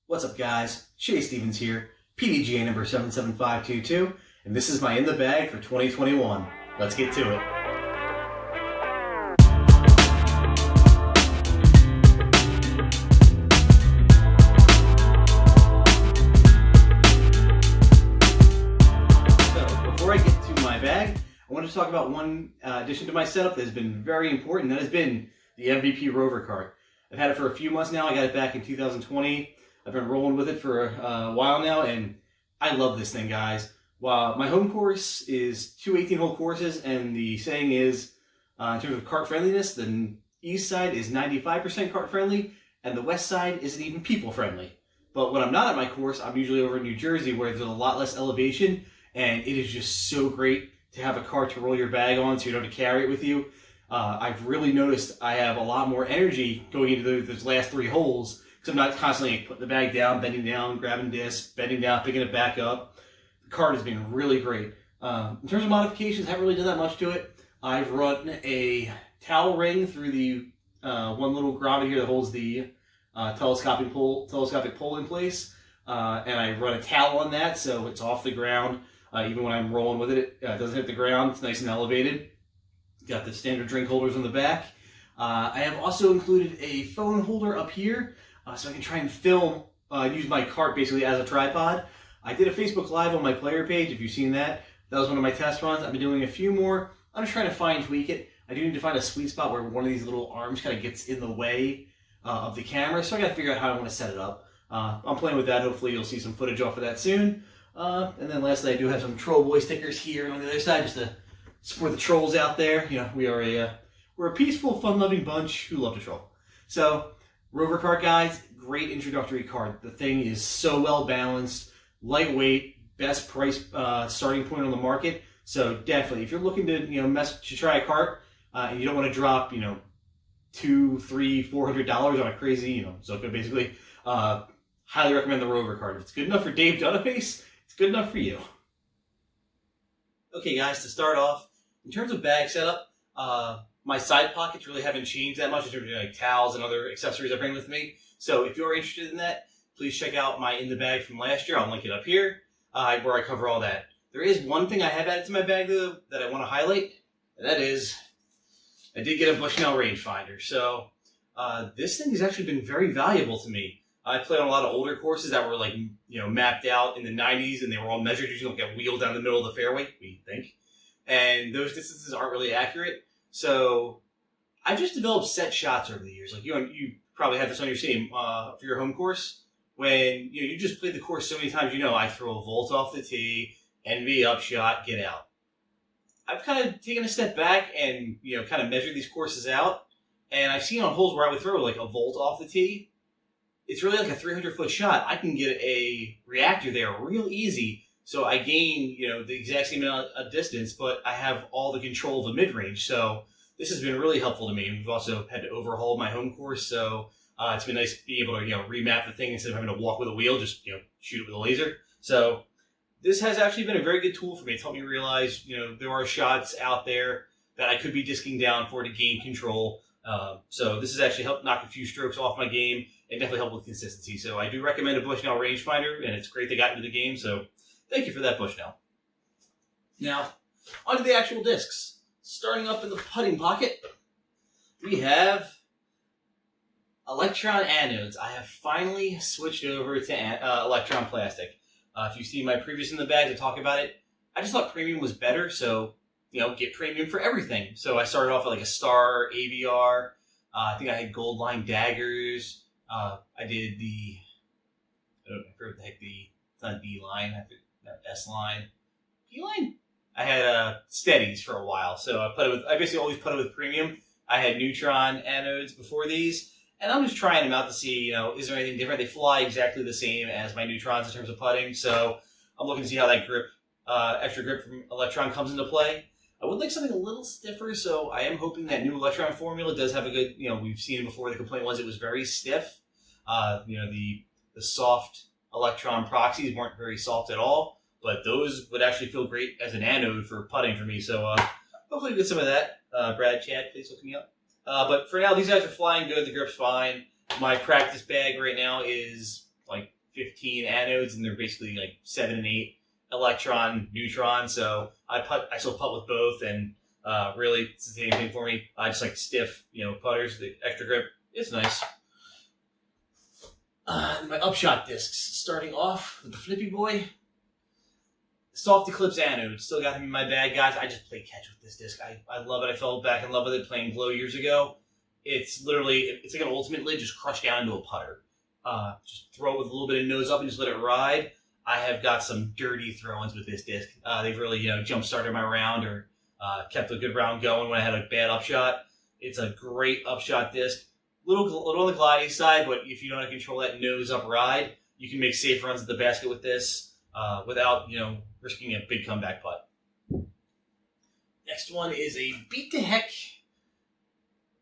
What's up, guys? Shay Stevens here, PDGA number 77522, and this is my In the Bag for 2021. Let's get to it. So, before I get to my bag, I want to talk about one addition to my setup that has been very important. That has been the MVP Rover cart. I've had it for a few months now. I got it back in 2020. I've been rolling with it for a while now, and I love this thing, guys. While my home course is two 18-hole courses, and the saying is, in terms of cart friendliness, the east side is 95% cart friendly, and the west side isn't even people friendly. But when I'm not at my course, I'm usually over in New Jersey, where there's a lot less elevation, and it is just so great to have a cart to roll your bag on, so you don't have to carry it with you. I've really noticed I have a lot more energy going into those last three holes, because I'm not constantly putting the bag down, bending down, grabbing disc, bending down, picking it back up. The cart has been really great. In terms of modifications, I haven't really done that much to it. I've run a towel ring through the one little grommet here that holds the telescopic pole in place, and I run a towel on that so it's off the ground. Even when I'm rolling with it, it doesn't hit the ground. It's nice and elevated. Got the standard drink holders on the back. I have also included a phone holder up here, so I can try and film, use my cart basically as a tripod. I did a Facebook Live on my player page, if you've seen that. That was one of my test runs. I've been doing a few more. I'm just trying to fine tweak it. I do need to find a sweet spot where one of these little arms kind of gets in the way of the camera, so I got to figure out how I want to set it up. I'm playing with that. Hopefully you'll see some footage off of that soon. And then lastly, I do have some Troll Boy stickers here on the other side, just to support the trolls out there. You know, we're a peaceful, fun-loving bunch who love to troll. So, Rover cart, guys, great introductory cart. The thing is so well balanced, lightweight, best price starting point on the market. So definitely, if you're looking to try a cart and you don't want to drop $200, $300, $400 on a crazy Zoka basically, highly recommend the Rover cart. If it's good enough for Dave Dunapace, it's good enough for you. Okay, guys, to start off, in terms of bag setup, my side pockets really haven't changed that much in terms of like towels and other accessories I bring with me. So if you're interested in that, please check out my In the Bag from last year. I'll link it up here, where I cover all that. There is one thing I have added to my bag, though, that I want to highlight, and that is I did get a Bushnell rangefinder. So this thing has actually been very valuable to me. I played on a lot of older courses that were mapped out in the 90s, and they were all measured. You don't get wheeled down the middle of the fairway, we think. And those distances aren't really accurate. So I just developed set shots over the years. Like you probably have this on your team for your home course. When you just played the course so many times, I throw a volt off the tee, NV upshot, get out. I've kind of taken a step back and kind of measured these courses out, and I've seen on holes where I would throw like a volt off the tee. It's really like a 300-foot shot. I can get a reactor there real easy. So I gain, the exact same amount of distance, but I have all the control of the mid-range. So this has been really helpful to me. We've also had to overhaul my home course, so it's been nice being able to, remap the thing instead of having to walk with a wheel, just, shoot it with a laser. So this has actually been a very good tool for me. It's helped me realize, there are shots out there that I could be disking down for to gain control. So this has actually helped knock a few strokes off my game and definitely helped with consistency. So I do recommend a Bushnell rangefinder, and it's great they got into the game. So thank you for that, Bushnell. Now, onto the actual discs. Starting up in the putting pocket, we have Electron anodes. I have finally switched over to Electron plastic. If you've seen my previous In the Bag to talk about it, I just thought premium was better, so get premium for everything. So I started off with like a Star AVR. I think I had gold line daggers. I did I forget what the heck it's not D line, I forget that S line. D line? I had steadies for a while, so I basically always put it with premium. I had neutron anodes before these, and I'm just trying them out to see, is there anything different? They fly exactly the same as my neutrons in terms of putting, so I'm looking to see how that grip, extra grip from Electron comes into play. I would like something a little stiffer, so I am hoping that new Electron formula does have a good, we've seen it before. The complaint was it was very stiff. The soft Electron proxies weren't very soft at all, but those would actually feel great as an anode for putting for me. So hopefully we get some of that. Brad, Chad, please look me up. But for now, these guys are flying good. The grip's fine. My practice bag right now is like 15 anodes, and they're basically like 7 and 8 electron, neutron. So I still putt with both, and really it's the same thing for me. I just like stiff, putters. The extra grip is nice. My Upshot discs, starting off with the Flippy Boy. Soft Eclipse anode, still got him in my bag, guys. I just play catch with this disc. I love it. I fell back in love with it playing Glow years ago. It's literally, like an ultimate lid just crushed down into a putter. Just throw it with a little bit of nose up and just let it ride. I have got some dirty throw-ins with this disc. They've really, jump-started my round or kept a good round going when I had a bad upshot. It's a great upshot disc. Little on the gliding side, but if you know how to control that nose up ride, you can make safe runs at the basket with this without, risking a big comeback putt. Next one is a beat to heck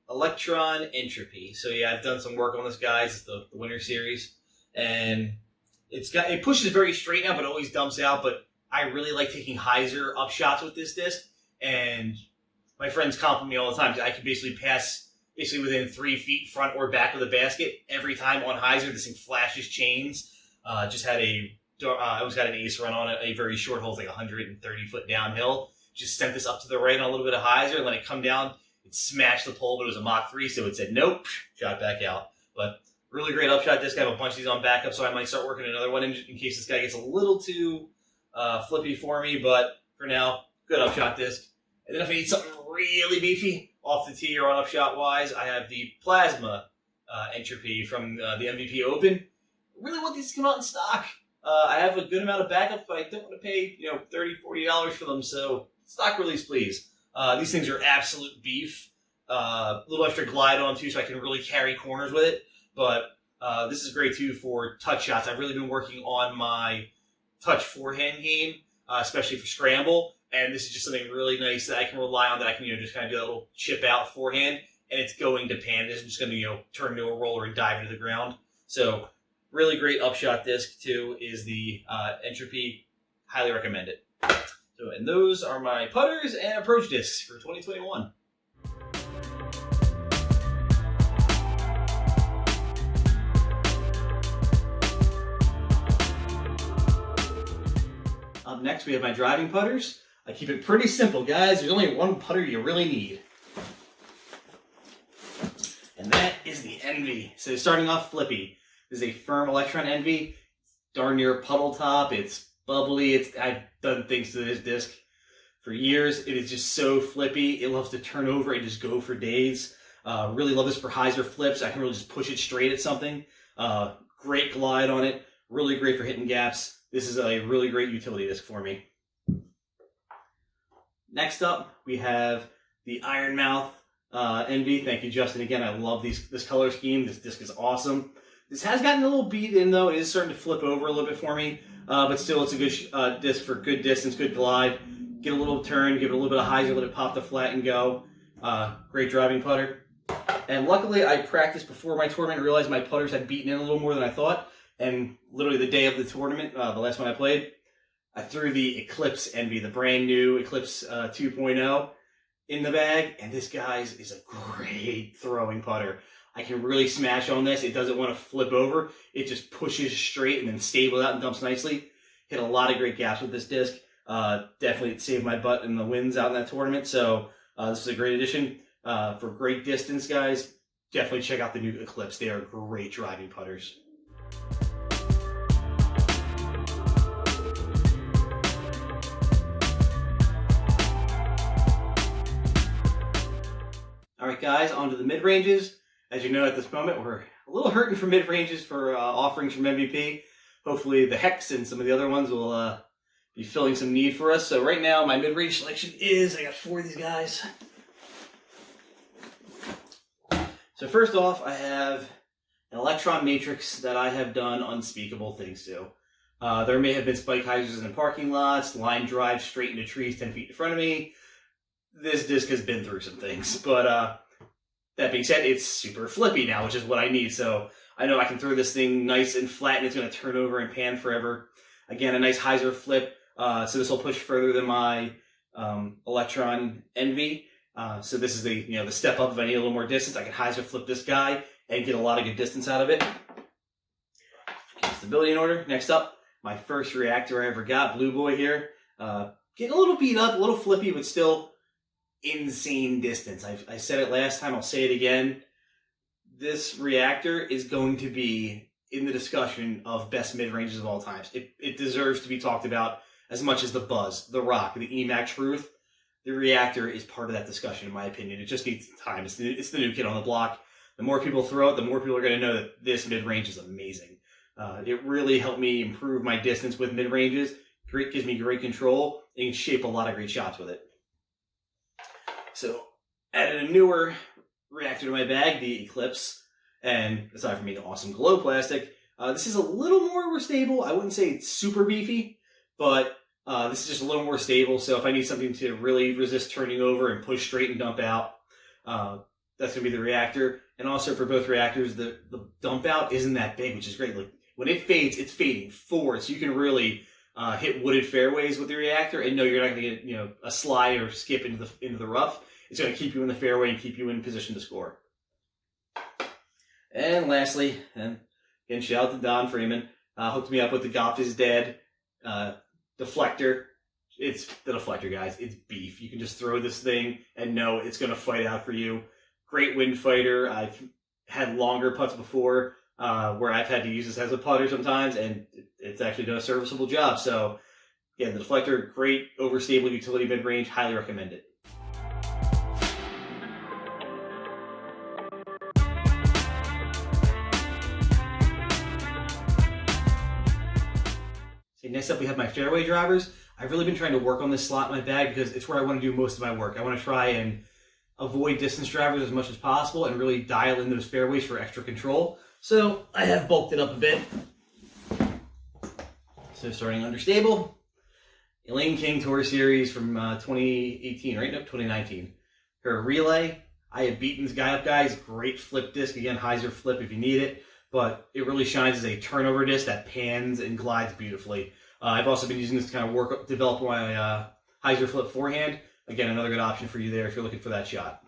Electron Entropy. So yeah, I've done some work on this, guys. It's the Winter Series, and it pushes very straight now, but always dumps out. But I really like taking hyzer up shots with this disc, and my friends compliment me all the time. I can basically pass within 3 feet front or back of the basket every time on hyzer. This thing flashes chains. I always got an ace run on it, a very short hole, like 130-foot downhill. Just sent this up to the right on a little bit of hyzer, and let it come down. It smashed the pole, but it was a Mach 3, so it said nope, shot back out. But really great upshot disc. I have a bunch of these on backup, so I might start working another one in case this guy gets a little too flippy for me. But for now, good upshot disc. And then if I need something really beefy off the tee or on upshot wise, I have the Plasma Entropy from the MVP Open. Really want these to come out in stock. I have a good amount of backup, but I don't want to pay $30, $40 for them. So stock release, please. These things are absolute beef. A little extra glide on too, so I can really carry corners with it. But this is great too for touch shots. I've really been working on my touch forehand game, especially for scramble. And this is just something really nice that I can rely on. That I can just kind of do that little chip out forehand, and it's going to pan. It's just going to turn into a roller and dive into the ground. So really great upshot disc too is the Entropy. Highly recommend it. So, and those are my putters and approach discs for 2021. Up next, we have my driving putters. I keep it pretty simple, guys. There's only one putter you really need, and that is the Envy. So starting off flippy. This is a firm Electron Envy. Darn near puddle top. It's bubbly. I've done things to this disc for years. It is just so flippy. It loves to turn over and just go for days. Really love this for hyzer flips. I can really just push it straight at something. Great glide on it. Really great for hitting gaps. This is a really great utility disc for me. Next up, we have the Ironmouth Envy. Thank you, Justin. Again, I love this color scheme. This disc is awesome. This has gotten a little beat in, though. It is starting to flip over a little bit for me. But still, it's a good disc for good distance, good glide. Get a little turn, give it a little bit of hyzer, let it pop the flat and go. Great driving putter. And luckily, I practiced before my tournament and realized my putters had beaten in a little more than I thought. And literally the day of the tournament, the last one I played, I threw the Eclipse Envy, the brand new Eclipse 2.0 in the bag. And this, guys, is a great throwing putter. I can really smash on this. It doesn't want to flip over. It just pushes straight and then stables out and dumps nicely. Hit a lot of great gaps with this disc. Definitely saved my butt in the wins out in that tournament. So this is a great addition. For great distance, guys, definitely check out the new Eclipse. They are great driving putters. All right, guys, on to the mid-ranges. As you know, at this moment, we're a little hurting for mid-ranges for offerings from MVP. Hopefully the Hex and some of the other ones will be filling some need for us. So right now, my mid-range selection is, I got 4 of these guys. So first off, I have an Electron Matrix that I have done unspeakable things to. There may have been spike hyzers in parking lots, line drives straight into trees 10 feet in front of me. This disc has been through some things, but that being said, it's super flippy now, which is what I need. So I know I can throw this thing nice and flat, and it's going to turn over and pan forever. Again, a nice hyzer flip. So this will push further than my Electron Envy. So this is the step up. If I need a little more distance, I can hyzer flip this guy and get a lot of good distance out of it. Stability in order. Next up, my first reactor I ever got, Blue Boy here. Getting a little beat up, a little flippy, but still insane distance. I said it last time, I'll say it again. This reactor is going to be in the discussion of best mid-ranges of all times. It deserves to be talked about as much as the Buzz, the Rock, the EMAC Truth. The reactor is part of that discussion, in my opinion. It just needs time. It's the new kid on the block. The more people throw it, the more people are going to know that this mid-range is amazing. It really helped me improve my distance with mid-ranges. Gives me great control, and you can shape a lot of great shots with it. So, added a newer reactor to my bag, the Eclipse, and aside from being awesome glow plastic, this is a little more stable. I wouldn't say it's super beefy, but this is just a little more stable, so if I need something to really resist turning over and push straight and dump out, that's going to be the reactor. And also for both reactors, the dump out isn't that big, which is great. Like when it fades, it's fading forward, so you can really hit wooded fairways with the reactor and know you're not going to get a slide or skip into the rough. It's going to keep you in the fairway and keep you in position to score. And lastly, and again, shout out to Don Freeman, hooked me up with the Golf is Dead deflector. It's the deflector, guys. It's beef. You can just throw this thing and know it's going to fight out for you. Great wind fighter. I've had longer putts before where I've had to use this as a putter sometimes, and it's actually done a serviceable job. So, again, the deflector, great overstable utility mid-range. Highly recommend it. Next up, we have my fairway drivers. I've really been trying to work on this slot in my bag because it's where I want to do most of my work. I want to try and avoid distance drivers as much as possible and really dial in those fairways for extra control. So I have bulked it up a bit. So starting understable, Elaine King Tour Series from 2018, right? No, 2019. Her relay. I have beaten this guy up, guys. Great flip disc. Again, hyzer flip if you need it. But it really shines as a turnover disc that pans and glides beautifully. I've also been using this to kind of develop my hyzer flip forehand. Again, another good option for you there if you're looking for that shot.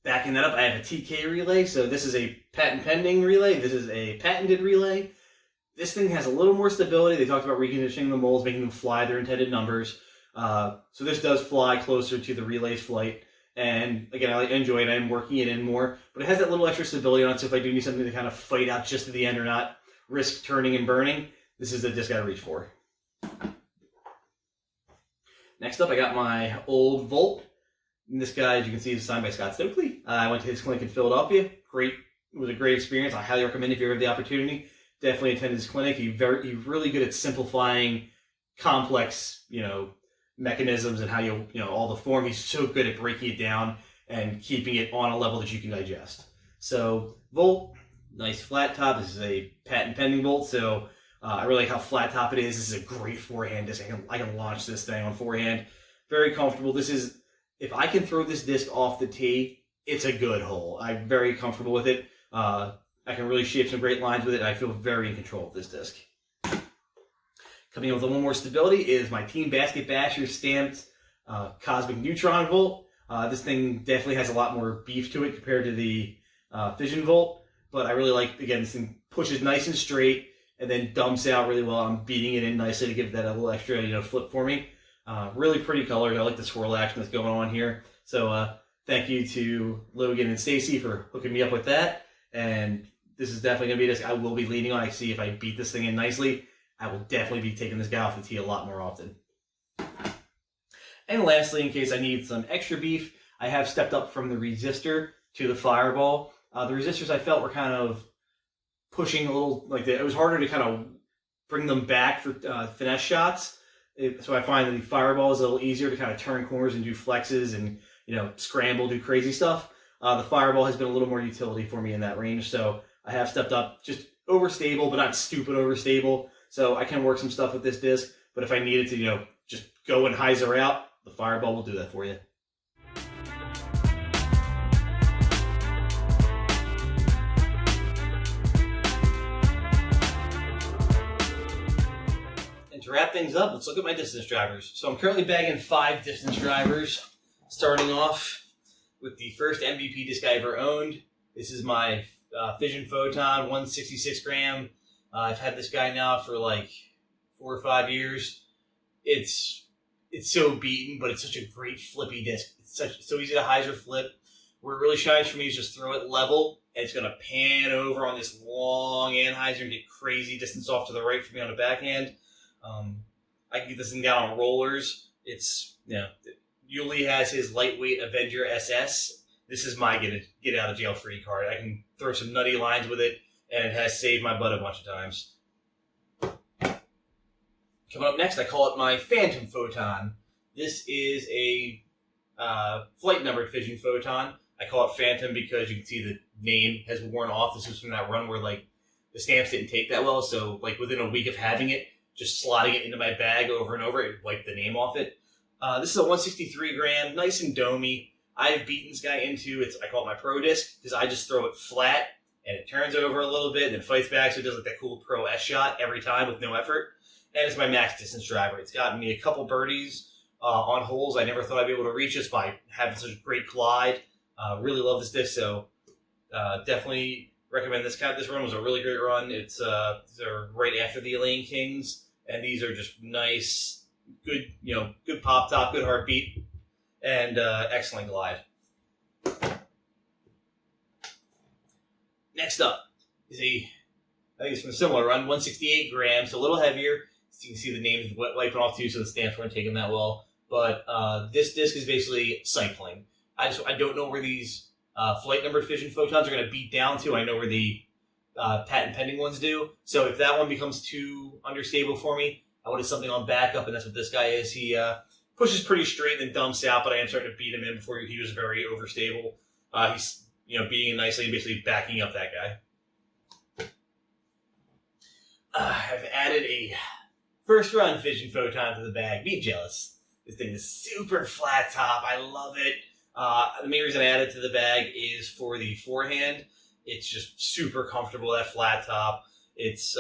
Backing that up, I have a TK relay. So this is a patent pending relay. This is a patented relay. This thing has a little more stability. They talked about reconditioning the molds, making them fly their intended numbers. So this does fly closer to the relay's flight. And again, I enjoy it. I'm working it in more, but it has that little extra stability on it. So if I do need something to kind of fight out just at the end or not risk turning and burning, this is the disc I reach for. Next up, I got my old Volt. And this guy, as you can see, is signed by Scott Stokely. I went to his clinic in Philadelphia. It was a great experience. I highly recommend it if you ever have the opportunity. Definitely attend his clinic. He's really good at simplifying complex, mechanisms and how all the form. He's so good at breaking it down and keeping it on a level that you can digest. So Volt, nice flat top. This is a patent pending Volt, so I really like how flat top it is. This is a great forehand disc. I can launch this thing on forehand. Very comfortable. This is, if I can throw this disc off the tee, it's a good hole. I'm very comfortable with it. I can really shape some great lines with it, and I feel very in control of this disc. Coming in with a little more stability is my Team Basket Basher stamped Cosmic Neutron Volt. This thing definitely has a lot more beef to it compared to the Fission Volt, but I really like, again, this thing pushes nice and straight and then dumps out really well. I'm beating it in nicely to give that a little extra flip for me. Really pretty colors. I like the swirl action that's going on here. So thank you to Logan and Stacy for hooking me up with that. And this is definitely going to be a disc I will be leaning on. I see if I beat this thing in nicely, I will definitely be taking this guy off the tee a lot more often. And lastly, in case I need some extra beef, I have stepped up from the resistor to the Fireball. The resistors I felt were kind of pushing a little, it was harder to kind of bring them back for finesse shots. So I find that the Fireball is a little easier to kind of turn corners and do flexes and, scramble, do crazy stuff. The Fireball has been a little more utility for me in that range. So I have stepped up, just overstable, but not stupid overstable. So I can work some stuff with this disc, but if I needed to, just go and hyzer out, the Fireball will do that for you. And to wrap things up, let's look at my distance drivers. So I'm currently bagging 5 distance drivers, starting off with the first MVP disc I ever owned. This is my Fission Photon, 166 gram. I've had this guy now for like 4 or 5 years. It's so beaten, but it's such a great flippy disc. It's so easy to hyzer flip. Where it really shines for me is just throw it level, and it's going to pan over on this long anhyzer and get crazy distance off to the right for me on the backhand. I can get this thing down on rollers. It's, Yuli has his lightweight Avenger SS. This is my get out of jail free card. I can throw some nutty lines with it, and it has saved my butt a bunch of times. Coming up next, I call it my Phantom Photon. This is a flight numbered Fission Photon. I call it Phantom because you can see the name has worn off. This was from that run where like the stamps didn't take that well, so like within a week of having it, just slotting it into my bag over and over, it wiped the name off it. This is a 163 gram, nice and domey. I've beaten this guy into, I call it my pro disc, because I just throw it flat, and it turns over a little bit, and then fights back, so it does like that cool pro S shot every time with no effort. And it's my max distance driver. It's gotten me a couple birdies on holes I never thought I'd be able to reach just by having such a great glide. Really love this disc, so definitely recommend this kind. This run was a really great run. These are right after the Elaine Kings, and these are just nice, good, good pop top, good heartbeat, and excellent glide. Next up is I think it's from a similar run, 168 grams, a little heavier. So you can see the names wiping off too, so the stamps weren't taking that well. But this disc is basically cycling. I don't know where these flight numbered Fission Photons are going to beat down to. I know where the patent pending ones do. So if that one becomes too understable for me, I wanted something on backup, and that's what this guy is. He pushes pretty straight and then dumps out, but I am starting to beat him in before he was very overstable. He's beating it nicely and basically backing up that guy. I've added a first run Fission Photon to the bag. Be jealous. This thing is super flat top. I love it. The main reason I added it to the bag is for the forehand. It's just super comfortable, that flat top. It's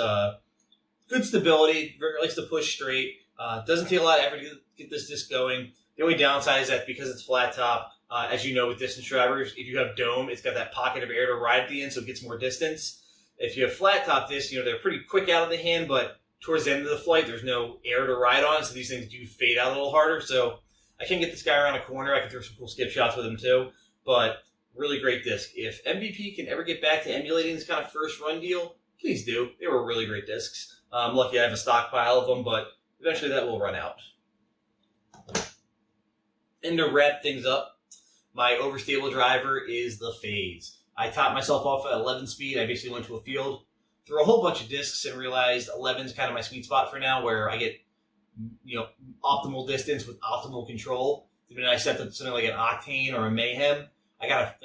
good stability. Very likes to push straight. Doesn't take a lot of effort to get this disc going. The only downside is that because it's flat top, as you know with distance drivers, if you have dome, it's got that pocket of air to ride at the end, so it gets more distance. If you have flat top discs, they're pretty quick out of the hand, but towards the end of the flight, there's no air to ride on, so these things do fade out a little harder. So I can get this guy around a corner. I can throw some cool skip shots with him too, but really great disc. If MVP can ever get back to emulating this kind of first run deal, please do. They were really great discs. I'm lucky I have a stockpile of them, but eventually that will run out. And to wrap things up, my overstable driver is the Phase. I topped myself off at 11 speed. I basically went to a field, threw a whole bunch of discs, and realized 11 is kind of my sweet spot for now, where I get optimal distance with optimal control. Then I set up something like an Octane or a Mayhem. I got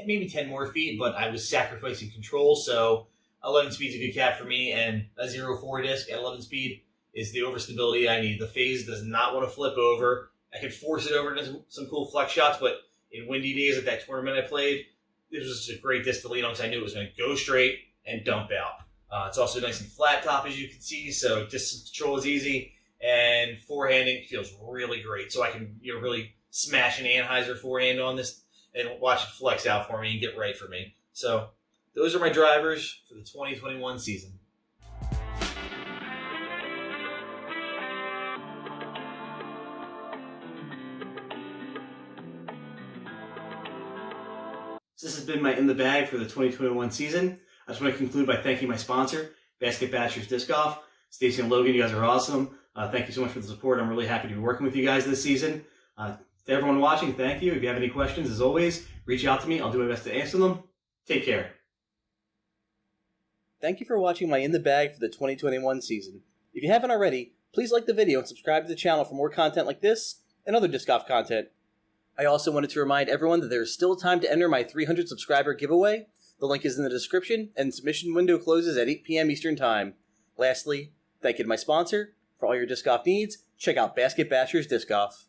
maybe 10 more feet, but I was sacrificing control, so 11 speed is a good cap for me, and a 0.4 disc at 11 speed is the overstability I need. The Phase does not want to flip over. I could force it over into some cool flex shots, but in windy days like that tournament I played, this was just a great disc to lean on because I knew it was going to go straight and dump out. It's also nice and flat top, as you can see, so distance control is easy, and forehanding feels really great. So I can really smash an anhyzer forehand on this and watch it flex out for me and get right for me. So those are my drivers for the 2021 season. So this has been my In the Bag for the 2021 season. I just want to conclude by thanking my sponsor, Basket Bashers Disc Golf. Stacey and Logan, you guys are awesome. Thank you so much for the support. I'm really happy to be working with you guys this season. To everyone watching, thank you. If you have any questions, as always, reach out to me. I'll do my best to answer them. Take care. Thank you for watching my In the Bag for the 2021 season. If you haven't already, please like the video and subscribe to the channel for more content like this and other disc golf content. I also wanted to remind everyone that there is still time to enter my 300 subscriber giveaway. The link is in the description, and the submission window closes at 8 p.m. Eastern Time. Lastly, thank you to my sponsor. For all your disc golf needs, check out Basket Bashers Disc Golf.